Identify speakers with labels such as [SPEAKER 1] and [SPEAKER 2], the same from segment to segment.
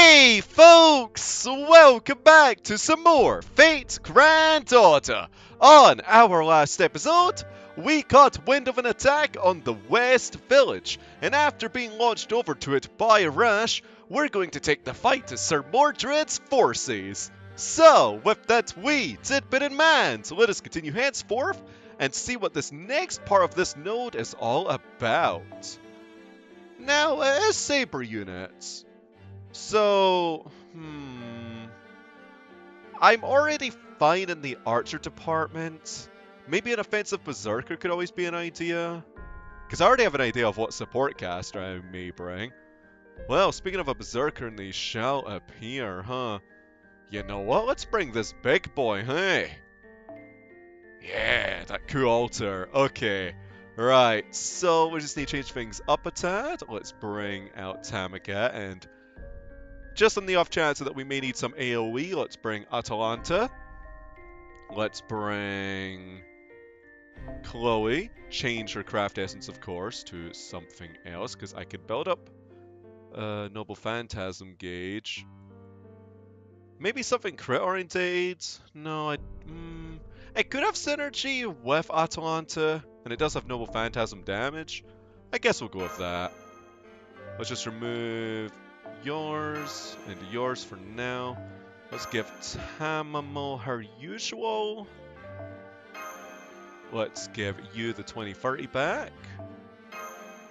[SPEAKER 1] Hey folks! Welcome back to some more Fate Granddaughter! On our last episode, we caught wind of an attack on the West Village, and after being launched over to it by Rash, we're going to take the fight to Sir Mordred's forces. So, with that wee tidbit in mind, let us continue henceforth and see what this next part of this node is all about. Now, as Saber units, so, I'm already fine in the archer department. Maybe an offensive berserker could always be an idea. Because I already have an idea of what support caster I may bring. Well, speaking of a berserker, and they shall appear, huh? You know what? Let's bring this big boy, hey? Yeah, that cool altar. Okay. Right, so we just need to change things up a tad. Let's bring out Tamika, and just on the off chance that we may need some AoE, let's bring Atalanta. Let's bring Chloe. Change her craft essence, of course, to something else, because I could build up a Noble Phantasm gauge. Maybe something crit oriented. No, it could have synergy with Atalanta, and it does have Noble Phantasm damage. I guess we'll go with that. Let's just remove yours and yours for now. Let's give Tamamo her usual. Let's give you the 2030 back.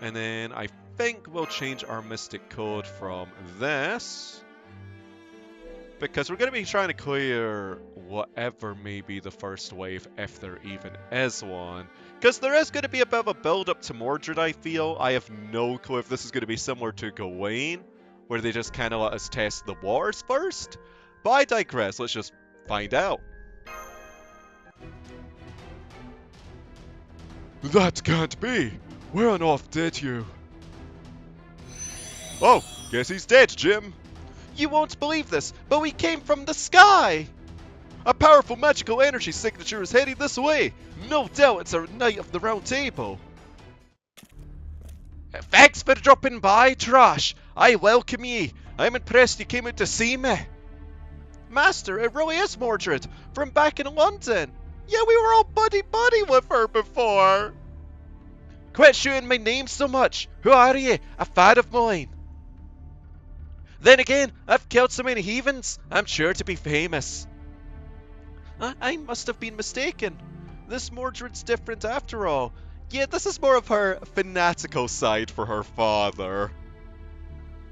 [SPEAKER 1] And then I think we'll change our Mystic Code from this, because we're going to be trying to clear whatever may be the first wave, if there even is one. Because there is going to be a bit of a build-up to Mordred, I feel. I have no clue if this is going to be similar to Gawain, where they just kind of let us test the waters first. But I digress, let's just find out. That can't be! Where on earth did you? Oh, guess he's dead, Jim. You won't believe this, but we came from the sky! A powerful magical energy signature is heading this way. No doubt it's a Knight of the Round Table. Thanks for dropping by, Trash. I welcome ye. I'm impressed you came out to see me. Master, it really is Mordred, from back in London. Yeah, we were all buddy-buddy with her before. Quit shooting my name so much. Who are you? A fan of mine? Then again, I've killed so many heathens, I'm sure to be famous. I must have been mistaken. This Mordred's different after all. Yeah, this is more of her fanatical side for her father.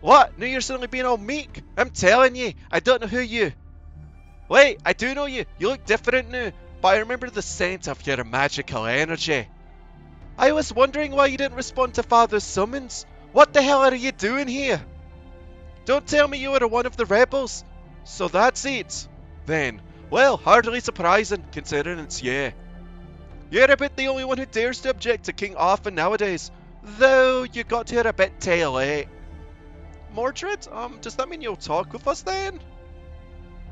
[SPEAKER 1] What? Now you're suddenly being all meek? I'm telling you, I don't know who you... Wait, I do know you. You look different now, but I remember the scent of your magical energy. I was wondering why you didn't respond to Father's summons. What the hell are you doing here? Don't tell me you were one of the rebels. So that's it, then. Well, hardly surprising, considering it's you. You're about the only one who dares to object to King Arthur nowadays, though you got here a bit too late. Mordred, does that mean you'll talk with us then?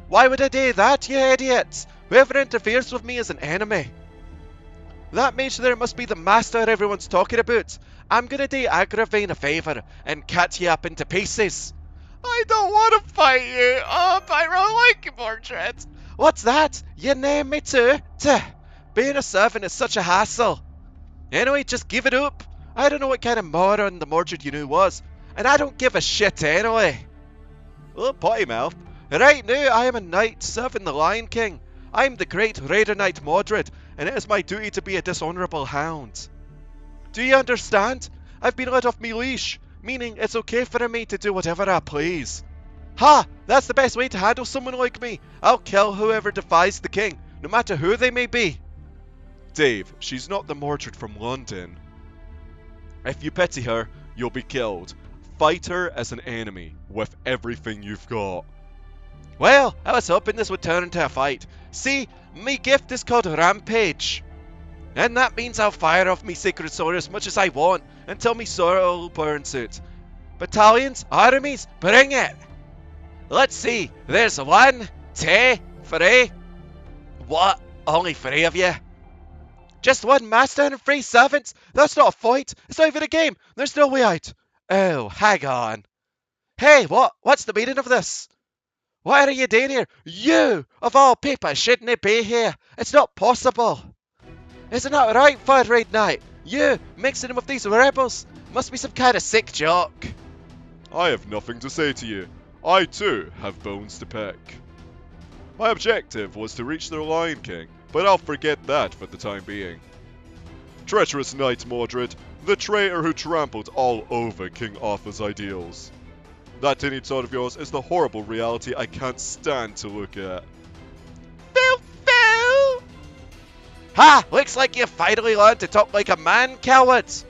[SPEAKER 1] Why would I do that, you idiot? Whoever interferes with me is an enemy. That mage there must be the master everyone's talking about. I'm gonna do Agravain a favour and cut you up into pieces. I don't want to fight you. But I really like you, Mordred. What's that? You name me too? Being a servant is such a hassle. Anyway, just give it up. I don't know what kind of moron the Mordred you knew was, and I don't give a shit anyway. Oh, potty mouth. Right now, I am a knight serving the Lion King. I'm the great Raider Knight Mordred, and it is my duty to be a dishonourable hound. Do you understand? I've been let off me leash, meaning it's okay for me to do whatever I please. Ha! That's the best way to handle someone like me. I'll kill whoever defies the king, no matter who they may be. Dave, she's not the Mordred from London. If you pity her, you'll be killed. Fight her as an enemy, with everything you've got. Well, I was hoping this would turn into a fight. See, me gift is called Rampage. And that means I'll fire off me sacred sword as much as I want, until me soul burns out. Battalions, armies, bring it! Let's see, there's 1, 2, 3. What? Only 3 of you? Just 1 master and 3 servants? That's not a fight. It's not even a game. There's no way out. Oh, hang on. Hey, what's the meaning of this? Why are you doing here? You, of all people, shouldn't be here. It's not possible. Isn't that right, Fire Raid Knight? You, mixing him with these rebels? Must be some kind of sick joke.
[SPEAKER 2] I have nothing to say to you. I too have bones to pick. My objective was to reach the Lion King, but I'll forget that for the time being. Treacherous knight Mordred, the traitor who trampled all over King Arthur's ideals. That tinny thought of yours is the horrible reality I can't stand to look at.
[SPEAKER 1] Phil, Phil! Ha! Looks like you finally learned to talk like a man, cowards.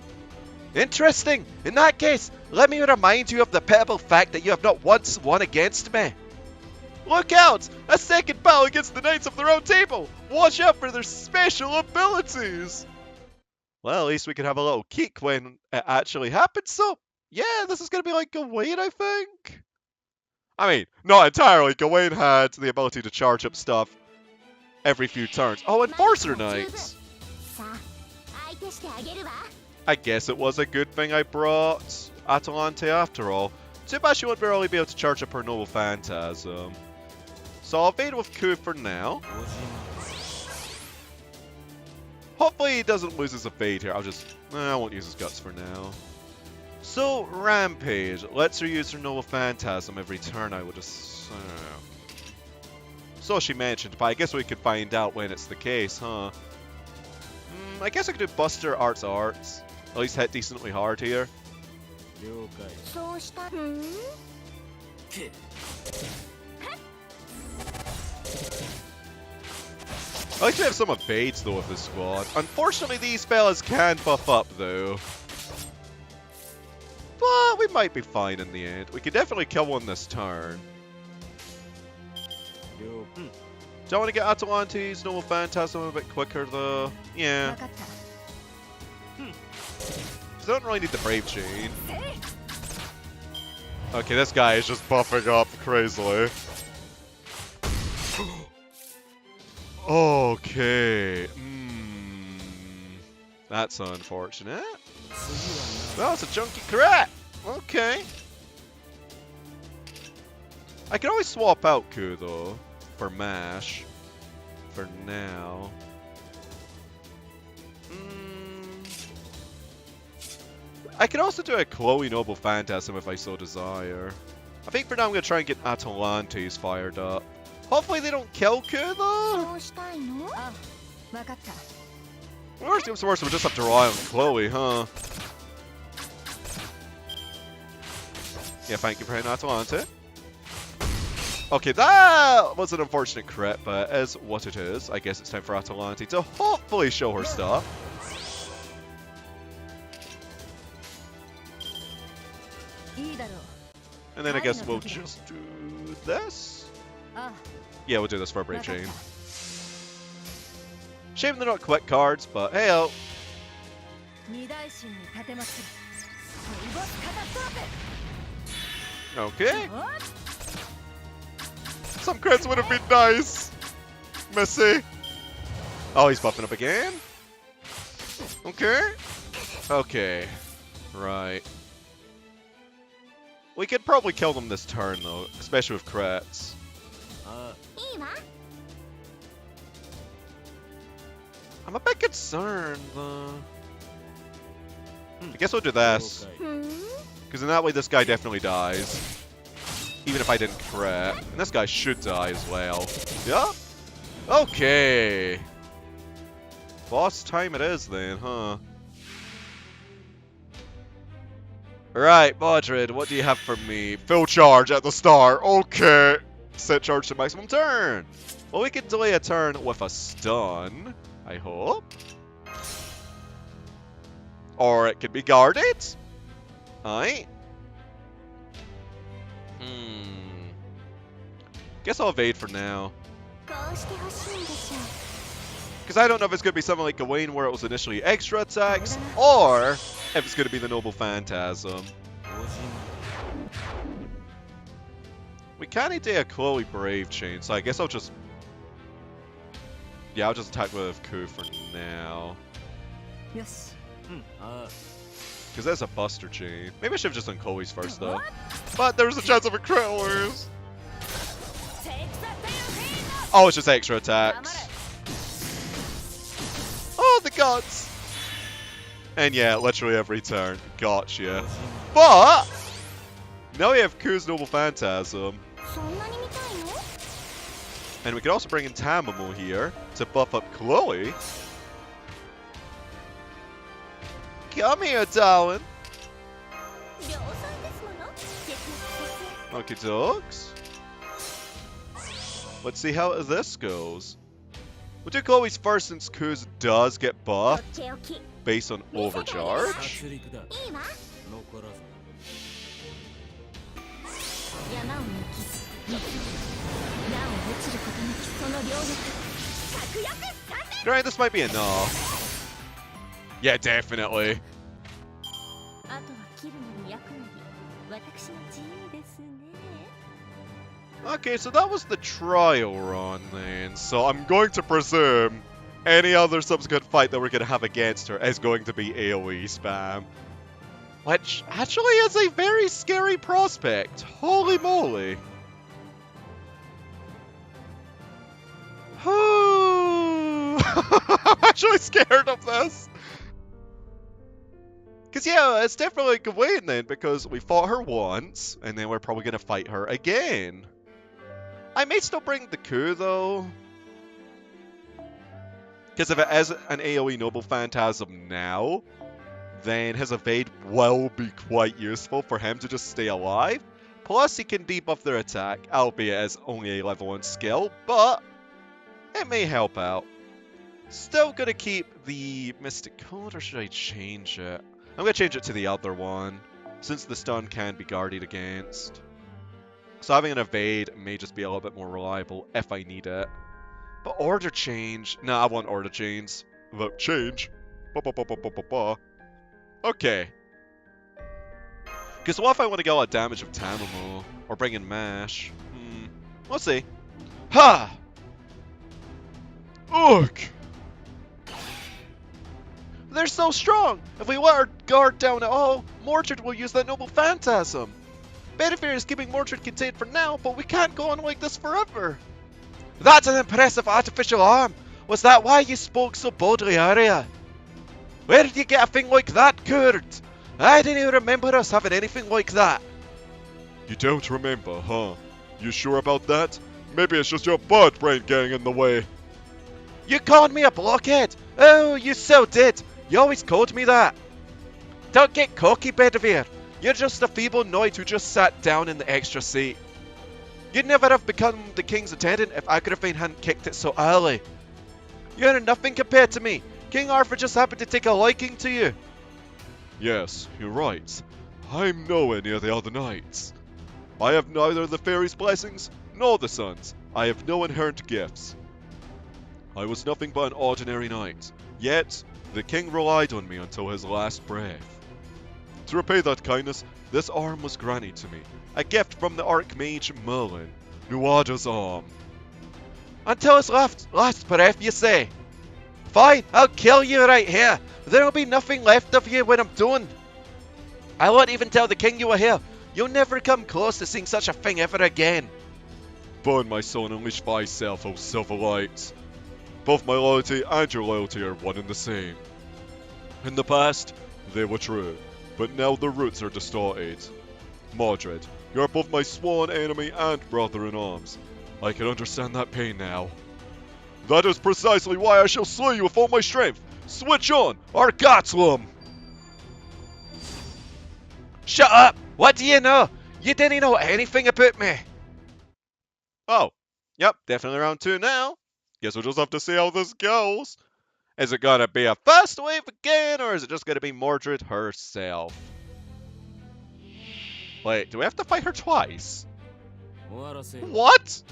[SPEAKER 1] Interesting. In that case, let me remind you of the pitiable fact that you have not once won against me.
[SPEAKER 2] Look out! A second battle against the Knights of the Round Table! Watch out for their special abilities!
[SPEAKER 1] Well, at least we can have a little kick when it actually happens, so yeah, this is going to be like Gawain, I think.
[SPEAKER 2] I mean, not entirely. Gawain had the ability to charge up stuff every few turns.
[SPEAKER 1] Oh, Enforcer Knights! I guess it was a good thing I brought Atalante after all. Too bad she won't really be able to charge up her Noble Phantasm. So I'll evade with Coup for now. Hopefully he doesn't lose his evade here. I won't use his guts for now. So, Rampage. Lets her use her Noble Phantasm every turn, I would assume. So she mentioned, but I guess we could find out when it's the case, huh? I guess I could do Buster Arts. At least hit decently hard here. I like to have some evades though with this squad. Unfortunately, these fellas can buff up though. But we might be fine in the end. We can definitely kill one this turn. Do I want to get Atalante's Noble Phantasm a bit quicker though? Yeah. I don't really need the Brave Chain. Okay, this guy is just buffing up crazily. Okay. That's unfortunate. Well, it's a chunky crit. Okay. I can always swap out Coup though for Mash. For now. I could also do a Chloe Noble Phantasm if I so desire. I think for now I'm going to try and get Atalantes fired up. Hopefully they don't kill Coup though. Worst comes to worst, we'll just have to rely on Chloe, huh? Yeah, thank you for hitting Atalante. Okay, that was an unfortunate crit, but as what it is, I guess it's time for Atalante to hopefully show her stuff. And then I guess we'll just do this. Yeah, we'll do this for a Brave Chain. Shame they're not quick cards, but hey-oh. Okay. Some crits would have been nice. Missy. Oh, he's buffing up again. Okay. Okay. Right. We could probably kill them this turn, though, especially with crits. I'm a bit concerned, though. I guess we'll do this. Because in that way, this guy definitely dies. Even if I didn't crit. And this guy should die as well. Yeah? Okay. Boss time it is then, huh? Right, Mordred, what do you have for me? Full charge at the start. Okay. Set charge to maximum turn. Well, we can delay a turn with a stun, I hope. Or it could be guarded. Aye. Guess I'll evade for now. Because I don't know if it's going to be something like Gawain where it was initially extra attacks, or if it's going to be the Noble Phantasm. We can't do a Chloe Brave Chain, so I guess I'll just... Yeah, I'll just attack with Coup for now.
[SPEAKER 3] Yes.
[SPEAKER 2] Because that's a Buster Chain. Maybe I should have just done Chloe's first, though. But there was a chance of a crit lose. Oh, it's just extra attacks. Oh, the gods! And yeah, literally every turn. Gotcha. But now we have Ku's Noble Phantasm. And we can also bring in Tamamo here to buff up Chloe. Come here, darling. Okie dokes. Let's see how this goes. We'll do Chloe's first since Ku's does get buffed based on overcharge. Right, this might be enough. Yeah, definitely. Okay, so that was the trial run then. So I'm going to presume any other subsequent fight that we're going to have against her is going to be AoE spam. Which actually is a very scary prospect. Holy moly. I'm actually scared of this. Because yeah, it's definitely Gawain then, because we fought her once, and then we're probably going to fight her again. I may still bring the Ku though. Because if it is an AoE Noble Phantasm now, then his evade will be quite useful for him to just stay alive. Plus he can debuff their attack, albeit as only a level 1 skill, but it may help out. Still gonna keep the Mystic Code, or should I change it? I'm gonna change it to the other one, since the stun can be guarded against. So having an evade may just be a little bit more reliable if I need it. But order change, nah, I want order change. Look, change. Okay. Because what if I want to get a lot of damage of Tamamo, or bring in Mash? We'll see. Ha! Ugh! They're so strong! If we let our guard down at all, Mordred will use that Noble Phantasm. Bedivere is keeping Mordred contained for now, but we can't go on like this forever. That's an impressive artificial arm! Was that why you spoke so boldly earlier? Where did you get a thing like that, Kurt? I didn't even remember us having anything like that. You don't remember, huh? You sure about that? Maybe it's just your bird brain getting in the way.
[SPEAKER 1] You called me a blockhead? Oh, you so did. You always called me that. Don't get cocky, Bedivere. You're just a feeble knight who just sat down in the extra seat. You'd never have become the king's attendant if Agravain hadn't kicked it so early. You're nothing compared to me. King Arthur just happened to take a liking to you.
[SPEAKER 2] Yes, you're right. I'm nowhere near the other knights. I have neither the fairies' blessings nor the sun's. I have no inherent gifts. I was nothing but an ordinary knight, yet the king relied on me until his last breath. To repay that kindness, this arm was granted to me, a gift from the Archmage Merlin, Nuada's arm.
[SPEAKER 1] Until his last breath, you say? Fine, I'll kill you right here. There'll be nothing left of you when I'm done. I won't even tell the king you were here. You'll never come close to seeing such a thing ever again.
[SPEAKER 2] Burn my soul and unleash thyself, O Silverlight. Both my loyalty and your loyalty are one and the same. In the past, they were true, but now their roots are distorted. Mordred, you are both my sworn enemy and brother in arms. I can understand that pain now. That is precisely why I shall slay you with all my strength. Switch on, Argathlum!
[SPEAKER 1] Shut up! What do you know? You didn't know anything about me.
[SPEAKER 2] Oh, yep, definitely round 2 now. Guess we'll just have to see how this goes. Is it gonna be a fast wave again, or is it just gonna be Mordred herself? Wait, do we have to fight her twice? What?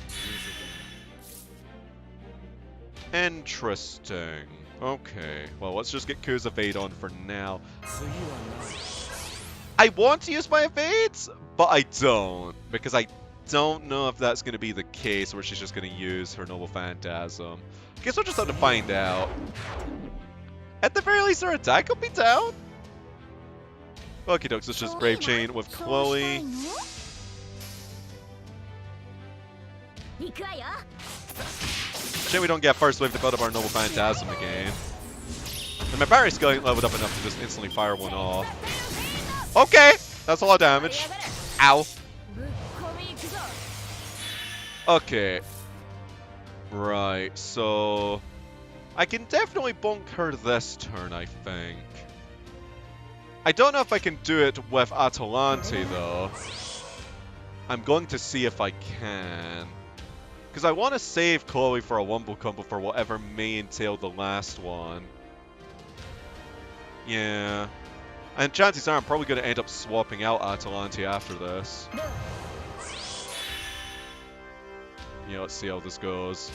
[SPEAKER 2] Interesting. Okay, well, let's just get Ku's evade on for now. I want to use my evades, but I don't, because I don't know if that's going to be the case where she's just going to use her Noble Phantasm. I guess we'll just have to find out. At the very least, her attack will be down. Okie dokes, let's just Brave Chain with Chloe. Shame we don't get first wave to build up our Noble Phantasm again. And my Barry Skill ain't leveled up enough to just instantly fire one off. Okay! That's a lot of damage. Ow. Okay. Right, so... I can definitely bonk her this turn, I think. I don't know if I can do it with Atalante, though. I'm going to see if I can. Because I want to save Chloe for a Wumble combo for whatever may entail the last one. Yeah. And chances are I'm probably going to end up swapping out Atalante after this. Yeah, let's see how this goes.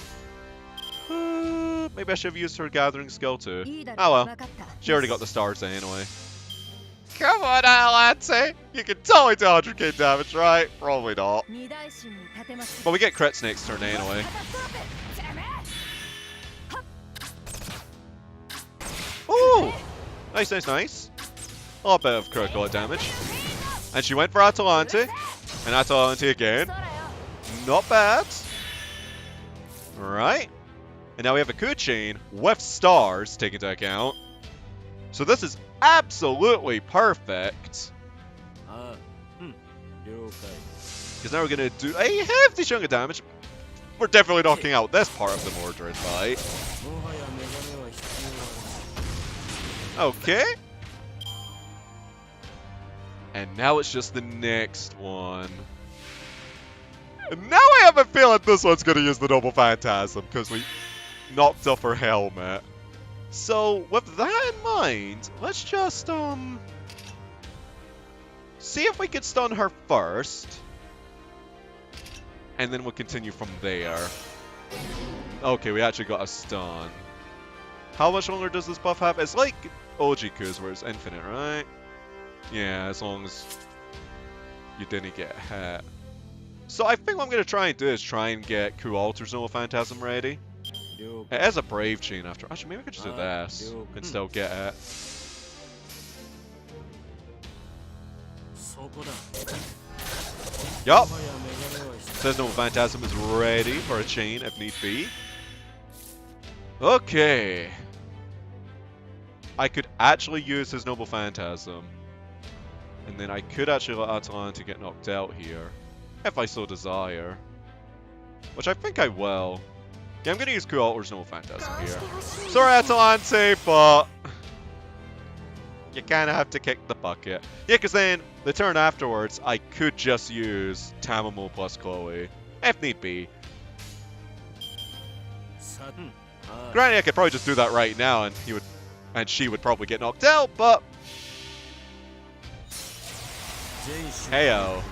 [SPEAKER 2] Maybe I should have used her Gathering Skill too. Oh well. She already got the stars anyway. Come on, Atalante! You can totally do 100k damage, right? Probably not. But we get crits next turn anyway. Ooh! Nice, nice, nice. A little bit of critical damage. And she went for Atalante. And Atalante again. Not bad. Right. And now we have a coup chain with stars taken into account. So this is absolutely perfect. Because now we're going to do a hefty chunk of damage. We're definitely knocking out this part of the Mordred fight. Okay. And now it's just the next one. And now I have a feeling this one's going to use the Noble Phantasm because we knocked off her helmet. So, with that in mind, let's just, see if we can stun her first. And then we'll continue from there. Okay, we actually got a stun. How much longer does this buff have? It's like OG Q's where it's infinite, right? Yeah, as long as you didn't get hit. So I think what I'm going to try and do is try and get Q Alter's Noble Phantasm ready. It is a Brave Chain after. Actually, maybe I could just do this and still get it. Yup. Says Noble Phantasm is ready for a chain if need be. Okay. I could actually use his Noble Phantasm. And then I could actually let Atalante get knocked out here. If I so desire. Which I think I will. Yeah, I'm going to use Q Alter's Noble Phantasm here. Sorry, Atalante, but you kind of have to kick the bucket. Yeah, because then the turn afterwards, I could just use Tamamo plus Chloe, if need be. Granted, I could probably just do that right now, and she would probably get knocked out, but heyo.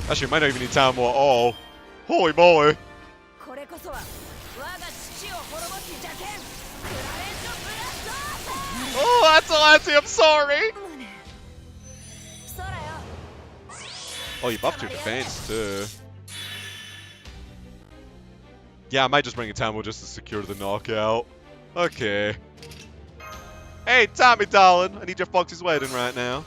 [SPEAKER 2] Actually, might not even need Tamamo at all. Holy moly! Oh, Atalante, I'm sorry! Oh, you buffed your defense too. Yeah, I might just bring a Tamamo just to secure the knockout. Okay. Hey, Tommy darling, I need your Foxy's wedding right now.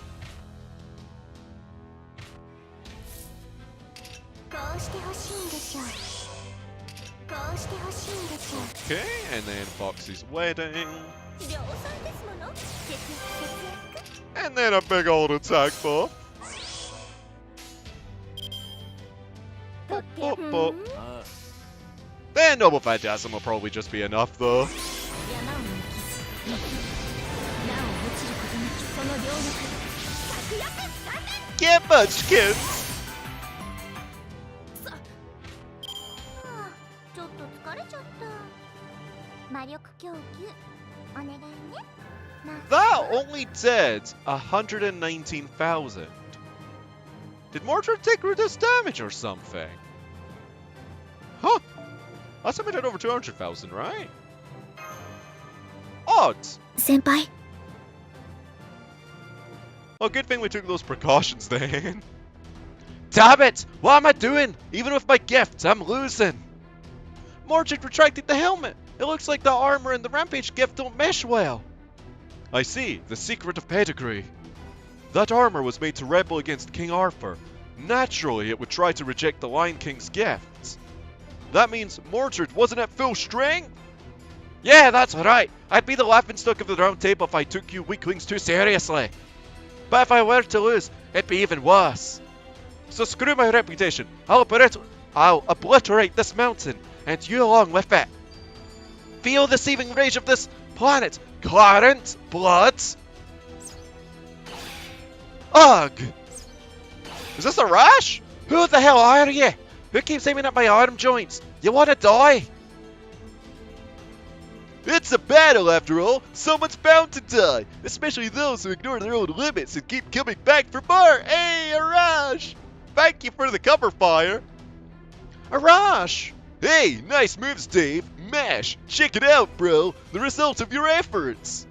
[SPEAKER 2] Okay, and then Foxy's wedding. And then a big old attack buff. Then Noble Phantasm will probably just be enough though. Get much, kids! That only did 119,000. Did Mordred take reduced damage or something? Huh. Last time I did over 200,000, right? Odd.
[SPEAKER 3] Senpai.
[SPEAKER 2] Well, good thing we took those precautions then.
[SPEAKER 1] Damn it! What am I doing? Even with my gift, I'm losing. Mordred retracted the helmet. It looks like the armor and the rampage gift don't mesh well.
[SPEAKER 2] I see, the secret of pedigree. That armor was made to rebel against King Arthur. Naturally, it would try to reject the Lion King's gifts. That means Mordred wasn't at full strength?
[SPEAKER 1] Yeah, that's right. I'd be the laughingstock of the round table if I took you weaklings too seriously. But if I were to lose, it'd be even worse. So screw my reputation. I'll obliterate this mountain, and you along with it. Feel the seething rage of this planet. Gallant blood. Ugh! Is this a rash? Who the hell are you? Who keeps aiming at my arm joints? You wanna die?
[SPEAKER 2] It's a battle after all. Someone's bound to die. Especially those who ignore their own limits and keep coming back for more. Hey, Arash! Thank you for the cover fire.
[SPEAKER 1] Arash!
[SPEAKER 2] Hey, nice moves, Dave. Mash, check it out, bro. The result of your efforts.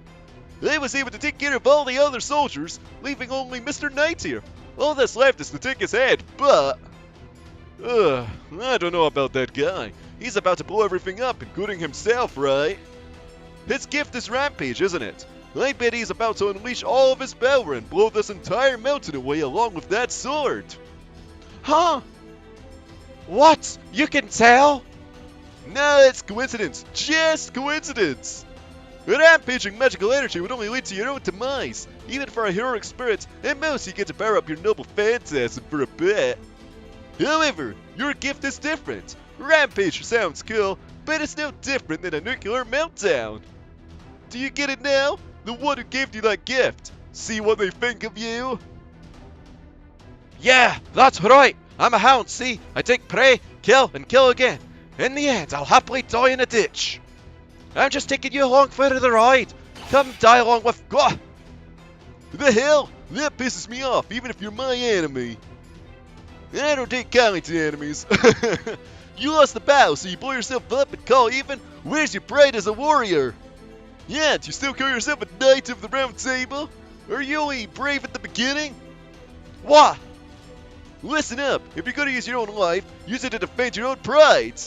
[SPEAKER 2] I was able to take care of all the other soldiers, leaving only Mr. Knight here. All that's left is to take his head, but... I don't know about that guy. He's about to blow everything up, including himself, right? His gift is rampage, isn't it? I bet he's about to unleash all of his power and blow this entire mountain away along with that sword.
[SPEAKER 1] Huh? What? You can tell?
[SPEAKER 2] No, it's coincidence. Just coincidence. Rampaging magical energy would only lead to your own demise. Even for a heroic spirit, at most you get to power up your noble phantasm for a bit. However, your gift is different. Rampage sounds cool, but it's no different than a nuclear meltdown. Do you get it now? The one who gave you that gift. See what they think of you?
[SPEAKER 1] Yeah, that's right. I'm a hound, see? I take prey, kill, and kill again. In the end, I'll happily die in a ditch. I'm just taking you along for the ride. Come die along with... Gah!
[SPEAKER 2] The hell? That pisses me off, even if you're my enemy. I don't take kindly to enemies. You lost the battle, so you blow yourself up and call even? Where's your pride as a warrior? Yeah, do you still call yourself a knight of the round table? Are you only brave at the beginning?
[SPEAKER 1] What?
[SPEAKER 2] Listen up, if you're gonna use your own life, use it to defend your own pride.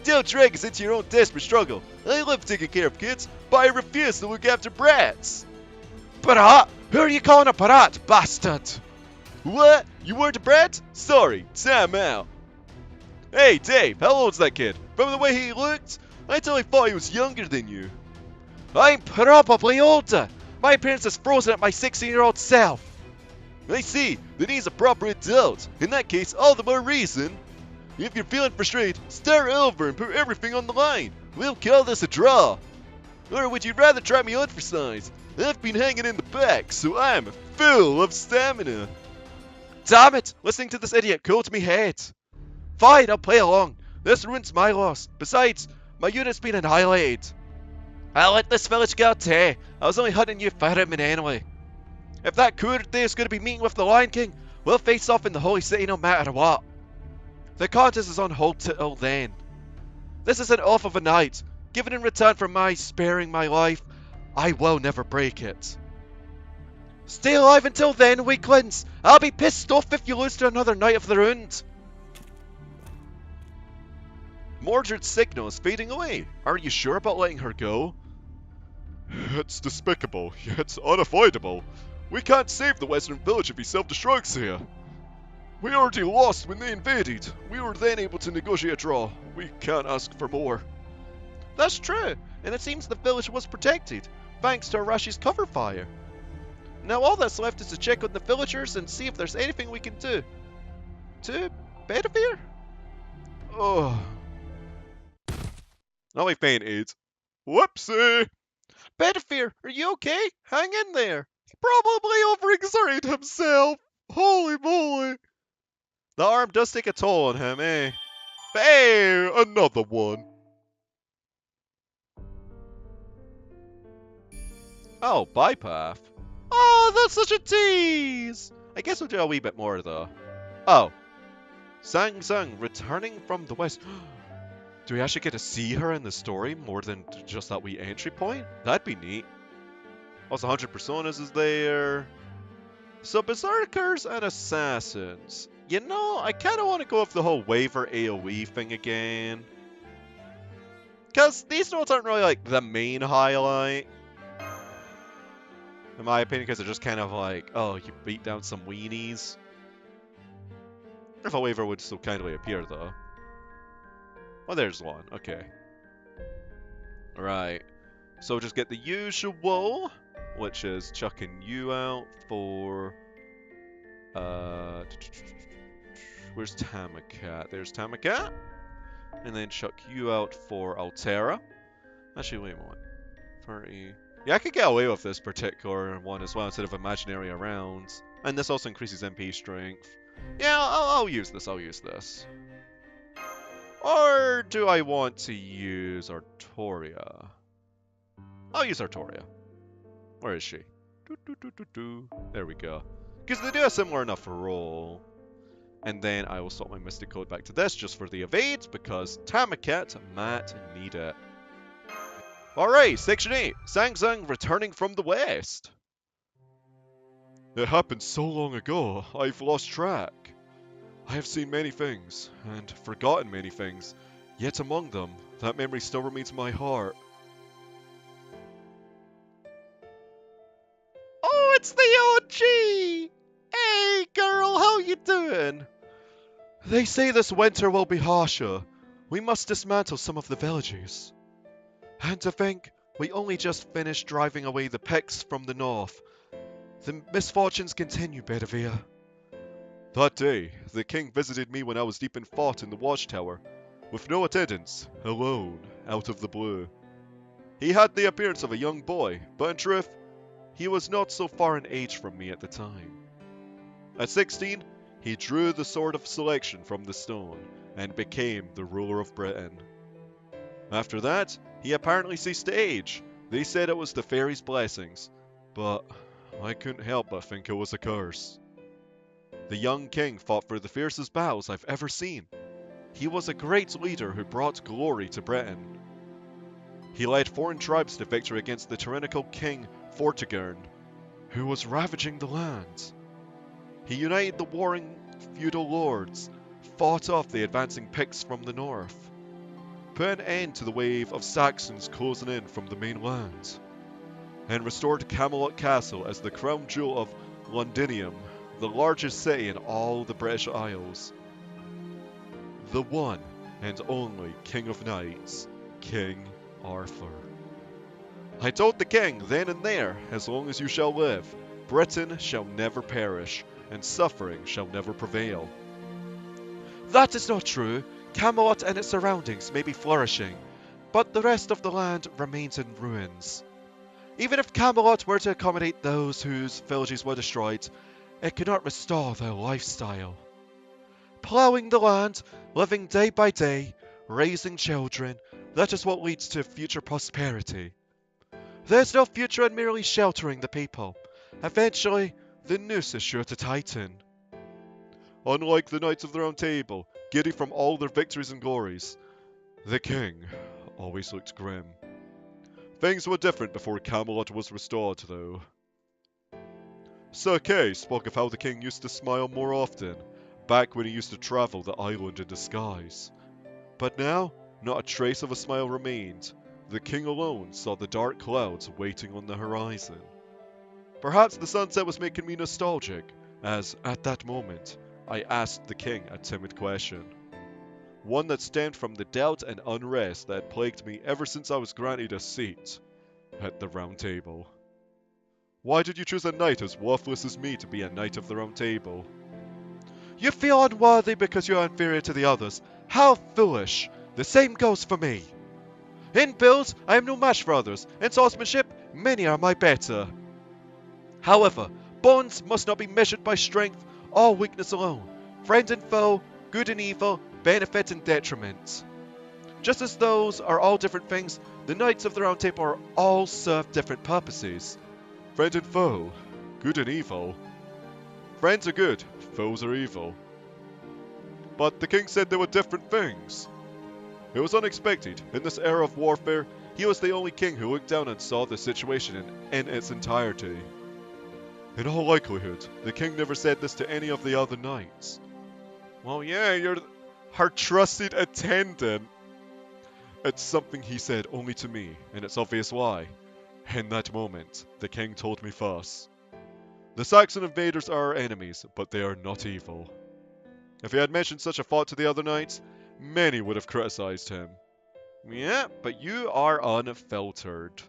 [SPEAKER 2] Don't drag us into your own desperate struggle. I love taking care of kids, but I refuse to look after brats.
[SPEAKER 1] Brat? Who are you calling a brat, bastard?
[SPEAKER 2] What? You weren't a brat? Sorry, time out. Hey, Dave, how old's that kid? From the way he looked, I totally thought he was younger than you.
[SPEAKER 1] I'm probably older. My appearance is frozen at my 16-year-old self.
[SPEAKER 2] I see, then he's a proper adult. In that case, all the more reason. If you're feeling frustrated, start over and put everything on the line. We'll call this a draw. Or would you rather try me on for size? I've been hanging in the back, so I'm full of stamina.
[SPEAKER 1] Damn it! Listening to this idiot cooled me head. Fine, I'll play along. This ruins my loss. Besides, my unit's been annihilated. I'll let this village go to. I was only hunting you for him anyway. If that Kurde is going to be meeting with the Lion King, we'll face off in the Holy City no matter what. The contest is on hold till then. This is an oath of a knight, given in return for my sparing my life. I will never break it. Stay alive until then, weaklings. I'll be pissed off if you lose to another Knight of the Round.
[SPEAKER 2] Mordred's signal is fading away. Are you sure about letting her go? It's despicable, yet unavoidable. We can't save the Western Village if he self-destructs here. We already lost when they invaded. We were then able to negotiate a draw. We can't ask for more.
[SPEAKER 1] That's true, and it seems the village was protected, thanks to Arashi's cover fire. Now all that's left is to check on the villagers and see if there's anything we can do. To Bedivere?
[SPEAKER 2] Oh. Now I fainted. Whoopsie!
[SPEAKER 1] Bedivere, are you okay? Hang in there.
[SPEAKER 2] He probably overexerted himself. Holy moly.
[SPEAKER 1] The arm does take a toll on him, eh?
[SPEAKER 2] Hey, another one.
[SPEAKER 1] Oh, bypath. Oh, that's such a tease! I guess we'll do a wee bit more, though. Oh. Sang Sang, returning from the west. Do we actually get to see her in the story more than just that wee entry point? That'd be neat. Also, 100 Personas is there. So, Berserkers and Assassins. You know, I kind of want to go with the whole waiver AoE thing again. Because these notes aren't really, like, the main highlight. In my opinion, because they're just kind of like, oh, you beat down some weenies. If a waiver would still kindly appear, though. Oh, there's one. Okay. Right. So just get the usual, which is chucking you out for... where's Tamacat? There's Tamacat. And then chuck you out for Altera. Actually, wait a moment. 30... Yeah, I could get away with this particular one as well instead of imaginary around. And this also increases MP strength. Yeah, I'll use this, I'll use this. Or do I want to use Artoria? I'll use Artoria. Where is she? There we go. Because they do a similar enough roll. And then I will swap my Mystic Code back to this just for the evade, because Tamacat might need it. Alright, Section 8. Sang Sang returning from the west. It happened so long ago, I've lost track. I have seen many things, and forgotten many things, yet among them, that memory still remains in my heart. Oh, it's the OG! Hey, girl, how you doing? They say this winter will be harsher. We must dismantle some of the villages. And to think, we only just finished driving away the Picts from the north. The misfortunes continue, Bedivere. That day, the king visited me when I was deep in thought in the watchtower, with no attendants, alone, out of the blue. He had the appearance of a young boy, but in truth, he was not so far in age from me at the time. At 16, he drew the sword of selection from the stone, and became the ruler of Britain. After that, he apparently ceased to age. They said it was the fairies' blessings, but I couldn't help but think it was a curse. The young king fought for the fiercest battles I've ever seen. He was a great leader who brought glory to Britain. He led foreign tribes to victory against the tyrannical king Vortigern, who was ravaging the land. He united the warring feudal lords, fought off the advancing Picts from the north, put an end to the wave of Saxons closing in from the mainland, and restored Camelot Castle as the crown jewel of Londinium, the largest city in all the British Isles. The one and only King of Knights, King Arthur. I told the king then and there, as long as you shall live, Britain shall never perish, and suffering shall never prevail. That is not true. Camelot and its surroundings may be flourishing, but the rest of the land remains in ruins. Even if Camelot were to accommodate those whose villages were destroyed, it could not restore their lifestyle. Ploughing the land, living day by day, raising children, that is what leads to future prosperity. There's no future in merely sheltering the people. Eventually, the noose is sure to tighten. Unlike the Knights of the Round Table, giddy from all their victories and glories, the king always looked grim. Things were different before Camelot was restored, though. Sir Kay spoke of how the king used to smile more often, back when he used to travel the island in disguise. But now, not a trace of a smile remained. The king alone saw the dark clouds waiting on the horizon. Perhaps the sunset was making me nostalgic, as, at that moment, I asked the king a timid question. One that stemmed from the doubt and unrest that had plagued me ever since I was granted a seat at the Round Table. Why did you choose a knight as worthless as me to be a Knight of the Round Table? You feel unworthy because you are inferior to the others. How foolish! The same goes for me. In build, I am no match for others. In swordsmanship, many are my better. However, bonds must not be measured by strength or weakness alone. Friend and foe, good and evil, benefit and detriment. Just as those are all different things, the Knights of the Round Table are all serve different purposes. Friend and foe, good and evil. Friends are good, foes are evil. But the king said they were different things. It was unexpected. In this era of warfare, he was the only king who looked down and saw the situation in its entirety. In all likelihood, the king never said this to any of the other knights.
[SPEAKER 2] Well, yeah, you're her trusted attendant. It's something he said only to me, and it's obvious why. In that moment, the king told me first. The Saxon invaders are our enemies, but they are not evil. If he had mentioned such a thought to the other knights, many would have criticized him. Yeah, but you are unfiltered.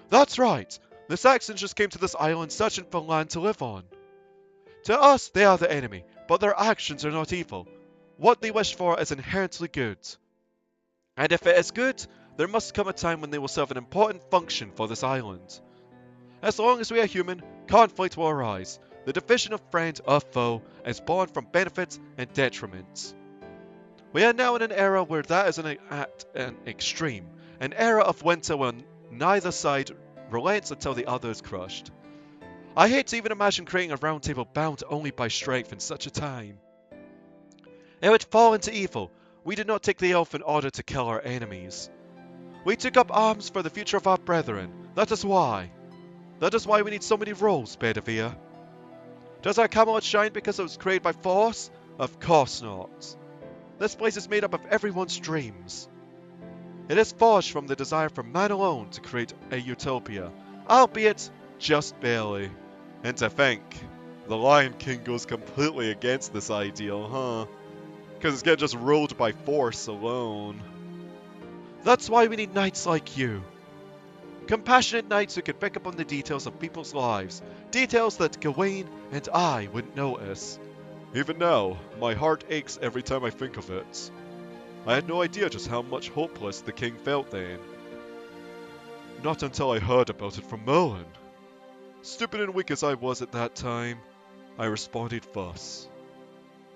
[SPEAKER 2] That's right! The Saxons just came to this island searching for land to live on. To us, they are the enemy, but their actions are not evil. What they wish for is inherently good. And if it is good, there must come a time when they will serve an important function for this island. As long as we are human, conflict will arise. The division of friend or foe is born from benefits and detriments. We are now in an era where that is at an extreme, an era of winter when neither side relents until the other is crushed. I hate to even imagine creating a round table bound only by strength in such a time. It would fall into evil. We did not take the oath in order to kill our enemies. We took up arms for the future of our brethren. That is why. That is why we need so many roles, Bedivere. Does our Camelot shine because it was created by force? Of course not. This place is made up of everyone's dreams. It is forged from the desire for man alone to create a utopia, albeit just barely. And to think, the Lion King goes completely against this ideal, huh? Because it's getting just ruled by force alone. That's why we need knights like you. Compassionate knights who can pick up on the details of people's lives, details that Gawain and I wouldn't notice. Even now, my heart aches every time I think of it. I had no idea just how much hopeless the king felt then. Not until I heard about it from Merlin. Stupid and weak as I was at that time, I responded thus.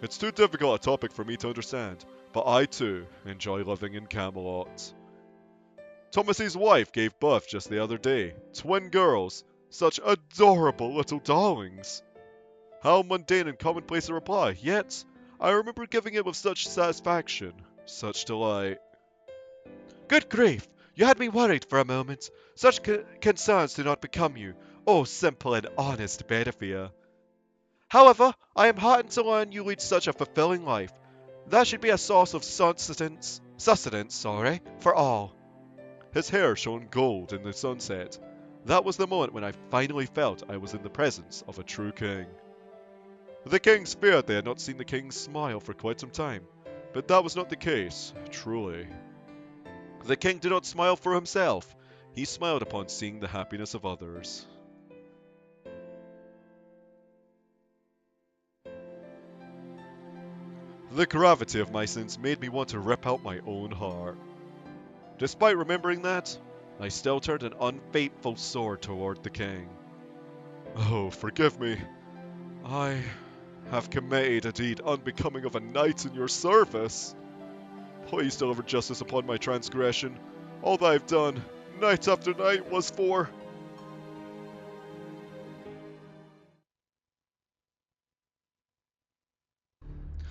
[SPEAKER 2] It's too difficult a topic for me to understand, but I too enjoy living in Camelot. Thomas's wife gave birth just the other day. Twin girls. Such adorable little darlings. How mundane and commonplace a reply, yet I remember giving it with such satisfaction, such delight. Good grief! You had me worried for a moment. Such concerns do not become you. Oh, simple and honest Bedivere. However, I am heartened to learn you lead such a fulfilling life. That should be a source of sustenance, for all. His hair shone gold in the sunset. That was the moment when I finally felt I was in the presence of a true king. The kings feared they had not seen the king smile for quite some time, but that was not the case, truly. The king did not smile for himself. He smiled upon seeing the happiness of others. The gravity of my sins made me want to rip out my own heart. Despite remembering that, I still turned an unfaithful sword toward the king. Oh, forgive me. I have committed a deed unbecoming of a knight in your service. Please deliver justice upon my transgression. All that I've done, night after night, was for...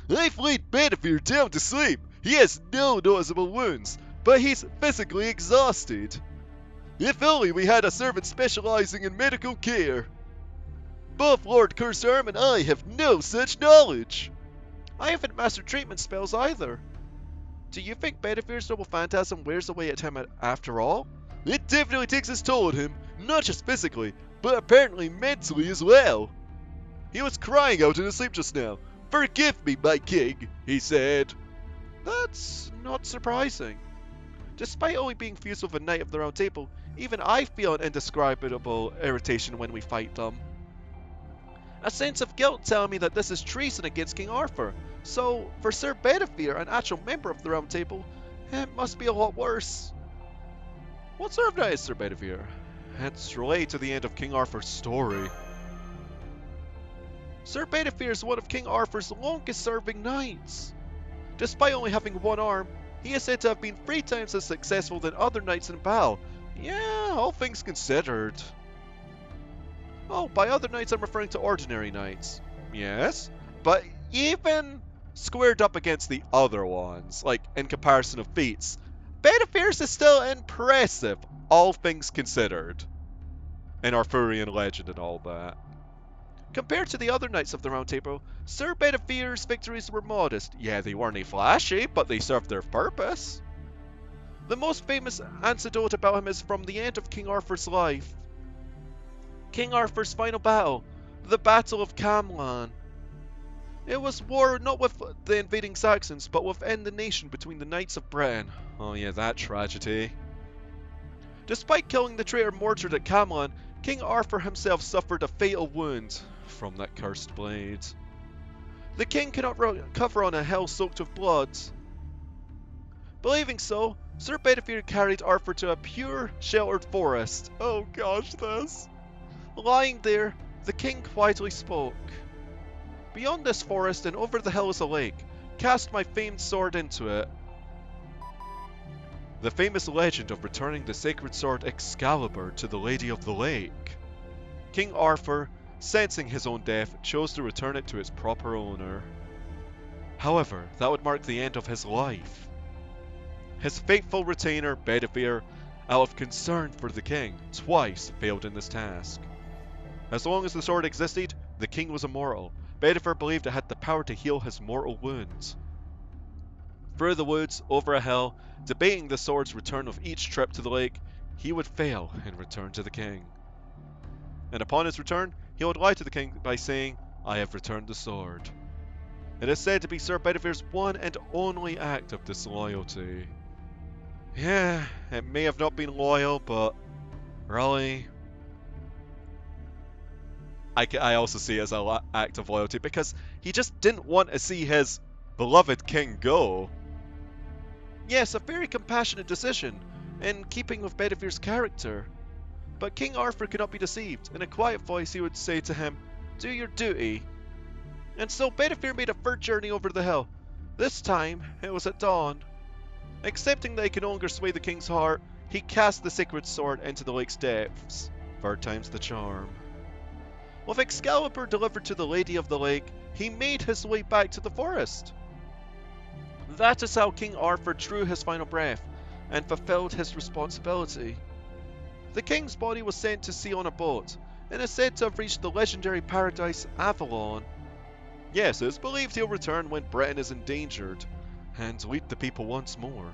[SPEAKER 2] I've laid Bedivere down to sleep. He has no noticeable wounds, but he's physically exhausted. If only we had a servant specializing in medical care. Both Lord Cursarm and I have no such knowledge. I haven't mastered treatment spells either. Do you think Bedivere's noble phantasm wears away at him after all? It definitely takes its toll on him, not just physically, but apparently mentally as well. He was crying out in his sleep just now. Forgive me, my king, he said. That's not surprising. Despite only being fused with a knight of the Round Table, even I feel an indescribable irritation when we fight them. A sense of guilt telling me that this is treason against King Arthur, so for Sir Bedivere, an actual member of the Round Table, it must be a lot worse. What sort of knight is Sir Bedivere? It's related to the end of King Arthur's story. Sir Bedivere is one of King Arthur's longest-serving knights. Despite only having one arm, he is said to have been 3 times as successful than other knights in battle. Yeah, all things considered. Oh, by other knights I'm referring to ordinary knights. Yes, but even squared up against the other ones, like in comparison of feats, Bedivere's is still impressive, all things considered. In Arthurian legend and all that.
[SPEAKER 1] Compared to the other Knights of the Round Table, Sir Bedivere victories were modest. Yeah, they weren't flashy, but they served their purpose. The most famous anecdote about him is from the end of King Arthur's life. King Arthur's final battle, the Battle of Camelot. It was war not with the invading Saxons, but within the nation between the Knights of Britain. Oh yeah, that tragedy. Despite killing the traitor Mordred at Camelot, King Arthur himself suffered a fatal wound from that cursed blade. The king cannot recover on a hill soaked with blood. Believing so, Sir Bedivere carried Arthur to a pure, sheltered forest. Oh gosh, this. Lying there, the king quietly spoke. Beyond this forest and over the hill is a lake. Cast my famed sword into it. The famous legend of returning the sacred sword Excalibur to the Lady of the Lake. King Arthur, sensing his own death, chose to return it to its proper owner. However, that would mark the end of his life. His faithful retainer, Bedivere, out of concern for the king, twice failed in this task. As long as the sword existed, the king was immortal. Bedivere believed it had the power to heal his mortal wounds. Through the woods, over a hill, debating the sword's return with each trip to the lake, he would fail and return to the king. And upon his return, he would lie to the king by saying, "I have returned the sword." It is said to be Sir Bedivere's one and only act of disloyalty. Yeah, it may have not been loyal, but really, I also see it as an act of loyalty because he just didn't want to see his beloved king go. Yes, a very compassionate decision, in keeping with Bedivere's character. But King Arthur could not be deceived. In a quiet voice he would say to him, "Do your duty." And so Bedivere made a third journey over the hill. This time, it was at dawn. Accepting that he could no longer sway the king's heart, he cast the sacred sword into the lake's depths. Third time's the charm. With Excalibur delivered to the Lady of the Lake, he made his way back to the forest. That is how King Arthur drew his final breath, and fulfilled his responsibility. The king's body was sent to sea on a boat, and is said to have reached the legendary paradise Avalon. Yes, it is believed he'll return when Britain is endangered, and lead the people once more.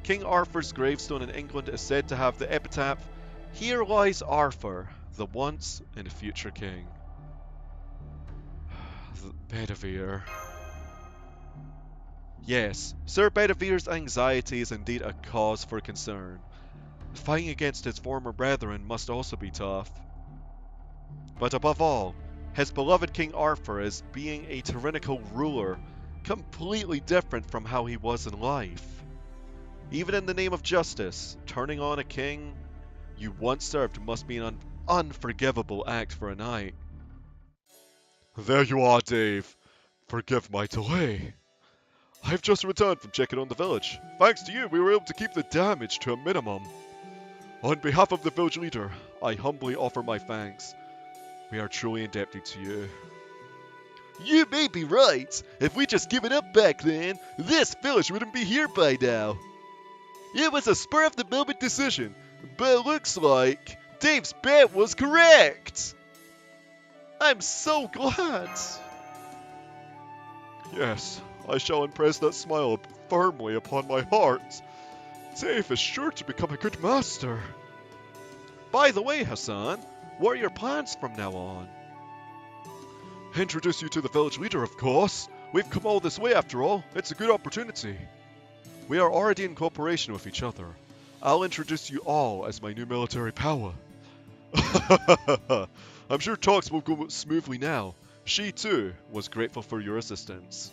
[SPEAKER 1] King Arthur's gravestone in England is said to have the epitaph, "Here lies Arthur, the once and future king." Bedivere. Yes, Sir Bedivere's anxiety is indeed a cause for concern. Fighting against his former brethren must also be tough. But above all, his beloved King Arthur is being a tyrannical ruler, completely different from how he was in life. Even in the name of justice, turning on a king you once served must be an unforgivable act for a knight.
[SPEAKER 2] There you are, Dave. Forgive my delay. I've just returned from checking on the village. Thanks to you, we were able to keep the damage to a minimum. On behalf of the village leader, I humbly offer my thanks. We are truly indebted to you.
[SPEAKER 1] You may be right. If we just given up back then, this village wouldn't be here by now. It was a spur-of-the-moment decision, but it looks like Dave's bet was correct. I'm so glad.
[SPEAKER 2] Yes, I shall impress that smile firmly upon my heart. Dave is sure to become a good master.
[SPEAKER 1] By the way, Hassan, what are your plans from now on?
[SPEAKER 2] Introduce you to the village leader, of course. We've come all this way after all. It's a good opportunity. We are already in cooperation with each other. I'll introduce you all as my new military power. I'm sure talks will go smoothly now. She, too, was grateful for your assistance.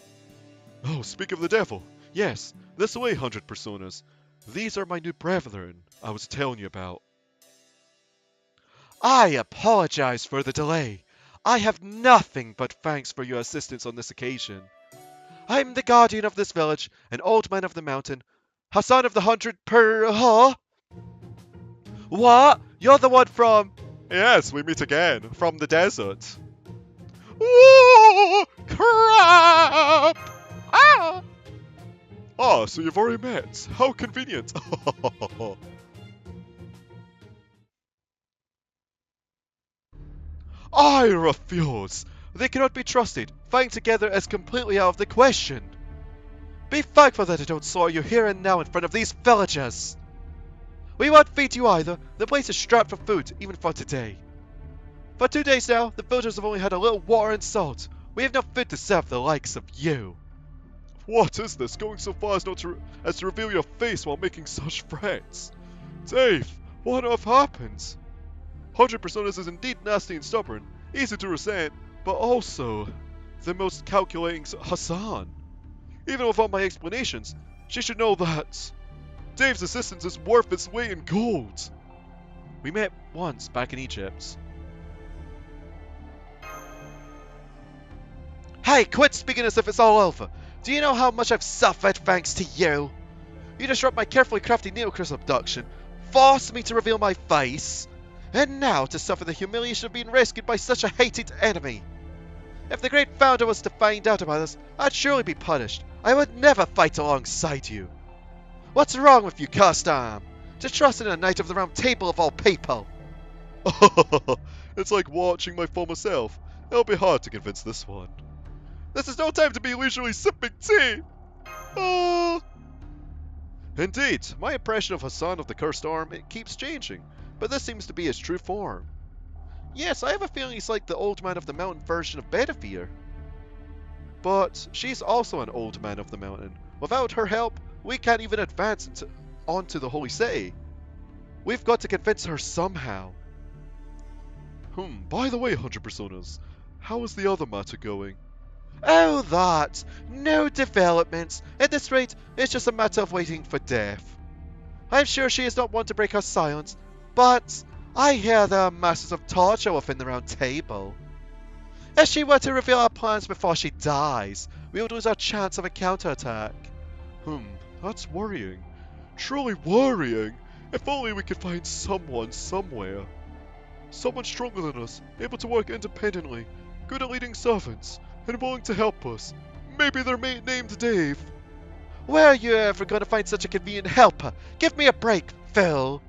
[SPEAKER 2] Oh, speak of the devil. Yes, this way, 100 personas. These are my new brethren I was telling you about. I apologize for the delay. I have nothing but thanks for your assistance on this occasion. I'm the guardian of this village, an old man of the mountain, Hassan of the 100 Huh? What? You're the one from... Yes, we meet again, from the desert.
[SPEAKER 1] Ooh, crap! Ah!
[SPEAKER 2] Ah, so you've already met. How convenient.
[SPEAKER 1] I refuse. They cannot be trusted. Fighting together is completely out of the question. Be thankful that I don't slaughter you here and now in front of these villagers. We won't feed you either. The place is strapped for food, even for today. For 2 days now, the villagers have only had a little water and salt. We have no food to serve the likes of you.
[SPEAKER 2] What is this, going so far as to reveal your face while making such threats? Dave, what on earth happens? 100 Personas is indeed nasty and stubborn, easy to resent, but also the most calculating Hassan. Even without my explanations, she should know that Dave's assistance is worth its weight in gold.
[SPEAKER 1] We met once back in Egypt. Hey, quit speaking as if it's all over. Do you know how much I've suffered thanks to you? You disrupt my carefully crafted Neocris abduction, forced me to reveal my face, and now to suffer the humiliation of being rescued by such a hated enemy. If the great founder was to find out about us, I'd surely be punished. I would never fight alongside you. What's wrong with you, cursed arm? To trust in a Knight of the Round Table of all people.
[SPEAKER 2] It's like watching my former self. It'll be hard to convince this one. This is no time to be leisurely sipping tea!
[SPEAKER 1] Indeed, my impression of Hassan of the Cursed Arm, it keeps changing, but this seems to be his true form. Yes, I have a feeling he's like the Old Man of the Mountain version of Bedivere. But she's also an Old Man of the Mountain. Without her help, we can't even advance onto the Holy City. We've got to convince her somehow.
[SPEAKER 2] By the way, 100 Personas, how is the other matter going?
[SPEAKER 1] Oh, that! No developments. At this rate, it's just a matter of waiting for death. I'm sure she is not one to break her silence, but I hear there are masters of torture within the Round Table. If she were to reveal our plans before she dies, we would lose our chance of a counterattack.
[SPEAKER 2] That's worrying. Truly worrying. If only we could find someone somewhere. Someone stronger than us, able to work independently, good at leading servants, and willing to help us. Maybe they're named Dave.
[SPEAKER 1] Where are you ever going to find such a convenient helper? Give me a break, Phil.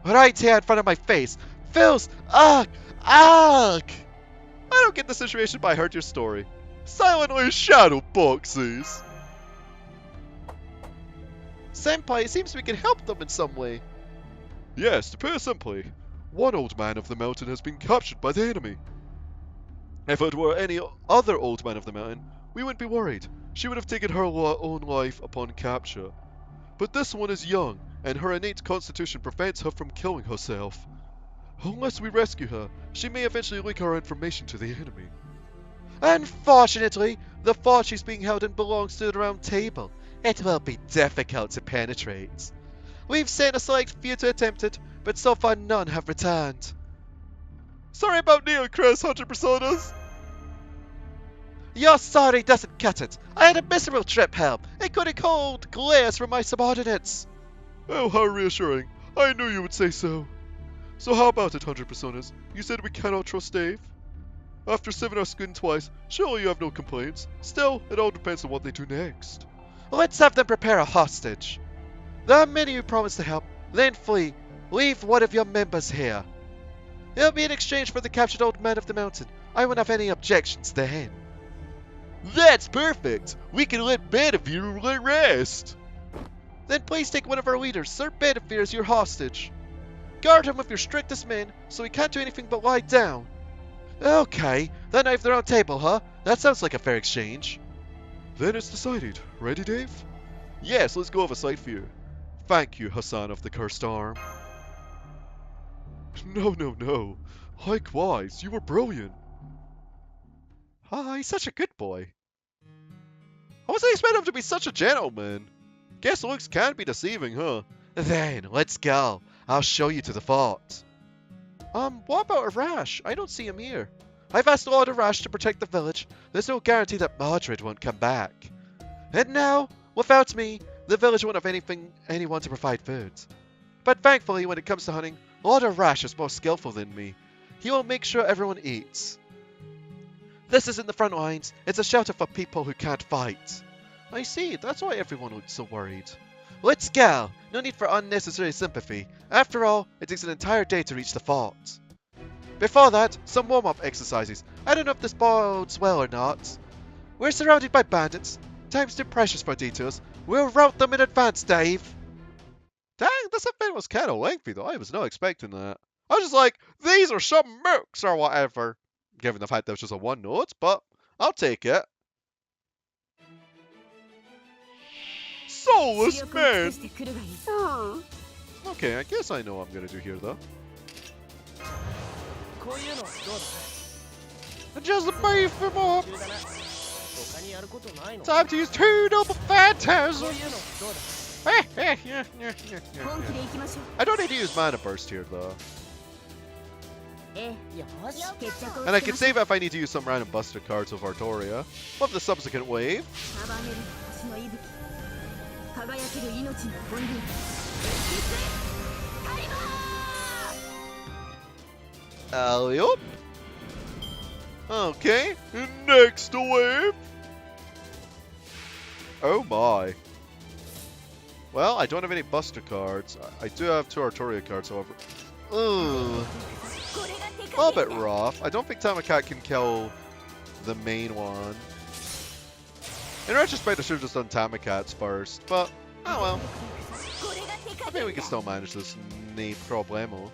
[SPEAKER 1] Right here in front of my face. Phil's... Ugh! Ugh!
[SPEAKER 2] I don't get the situation, but I heard your story. Silently shadow boxes.
[SPEAKER 1] Senpai, it seems we can help them in some way.
[SPEAKER 2] Yes, to put it simply, one Old Man of the Mountain has been captured by the enemy. If it were any other Old Man of the Mountain, we wouldn't be worried. She would have taken her own life upon capture. But this one is young, and her innate constitution prevents her from killing herself. Unless we rescue her, she may eventually leak our information to the enemy.
[SPEAKER 1] Unfortunately, the fort she's being held in belongs to the Round Table. It will be difficult to penetrate. We've sent a select few to attempt it, but so far none have returned.
[SPEAKER 2] Sorry about Neocris, 100 Personas!
[SPEAKER 1] Your sorry doesn't cut it. I had a miserable trip home, including cold glares from my subordinates.
[SPEAKER 2] Oh, how reassuring. I knew you would say so. So how about it, 100 Personas? You said we cannot trust Dave? After saving our skin twice, surely you have no complaints. Still, it all depends on what they do next.
[SPEAKER 1] Let's have them prepare a hostage. There are many who promise to help, then flee. Leave one of your members here. It'll be in exchange for the captured Old Man of the Mountain. I won't have any objections then.
[SPEAKER 2] That's perfect! We can let Bedivere rest!
[SPEAKER 1] Then please take one of our leaders, Sir Bedivere, as your hostage. Guard him with your strictest men, so he can't do anything but lie down. Okay, the Knight of the Round Table, huh? That sounds like a fair exchange.
[SPEAKER 2] Then it's decided. Ready, Dave? Yes, let's go have a sight view. Thank you, Hassan of the Cursed Arm. No. Likewise, you were brilliant.
[SPEAKER 1] He's such a good boy. I wasn't expecting him to be such a gentleman. Guess looks can be deceiving, huh? Then, let's go. I'll show you to the fort. What about Arash? I don't see him here. I've asked Lord Arash to protect the village. There's no guarantee that Mordred won't come back. And now, without me, the village won't have anyone to provide food. But thankfully, when it comes to hunting, Lord Arash is more skillful than me. He will make sure everyone eats. This isn't the front lines. It's a shelter for people who can't fight. I see. That's why everyone looks so worried. Let's go. No need for unnecessary sympathy. After all, it takes an entire day to reach the fort. Before that, some warm-up exercises. I don't know if this bodes well or not. We're surrounded by bandits. Time's too precious for details. We'll route them in advance, Dave. Dang, this event was kind of lengthy though. I was not expecting that. I was just like, these are some mooks or whatever. Given the fact that it was just a one note, but I'll take it. Soulless man! Okay, I guess I know what I'm gonna do here though. Just a brief for more. Time to use two double phantasms. I don't need to use mana burst here though. And I can save it if I need to use some random buster cards of Artoria. Of the subsequent wave. Alley-oop. Okay, next wave. Oh my. Well, I don't have any buster cards. I do have two Artoria cards, however. Ooh. A little bit rough. I don't think Tamacat can kill the main one. In retrospect, I should have just done Tamacats first, but oh well. I think we can still manage this, no problemo.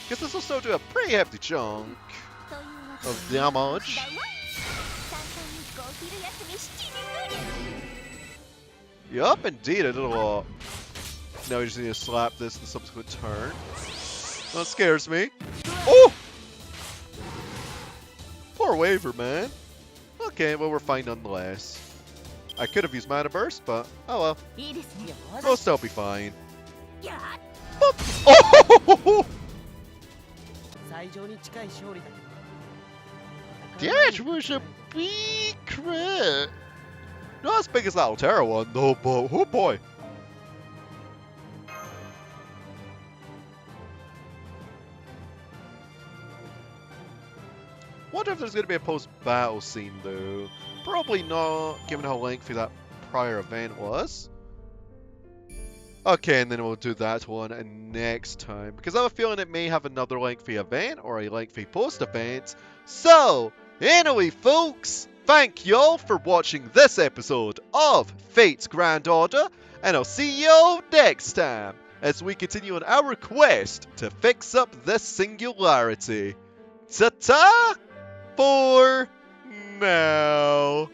[SPEAKER 1] Guess this will still do a pretty hefty chunk of damage. Yup, indeed, I did a lot. Now we just need to slap this in the subsequent turn. That scares me. Oh! Poor waiver, man. Okay, well, we're fine nonetheless. I could have used Mana Burst, but oh well. We'll still be fine. Oh! That was a big crit. Not as big as that Altera one, though, but oh boy. Wonder if there's going to be a post-battle scene, though. Probably not, given how lengthy that prior event was. Okay, and then we'll do that one next time, because I have a feeling it may have another lengthy event, or a lengthy post-event. So, anyway, folks, thank y'all for watching this episode of Fate's Grand Order, and I'll see y'all next time, as we continue on our quest to fix up this singularity. Ta-ta! For now.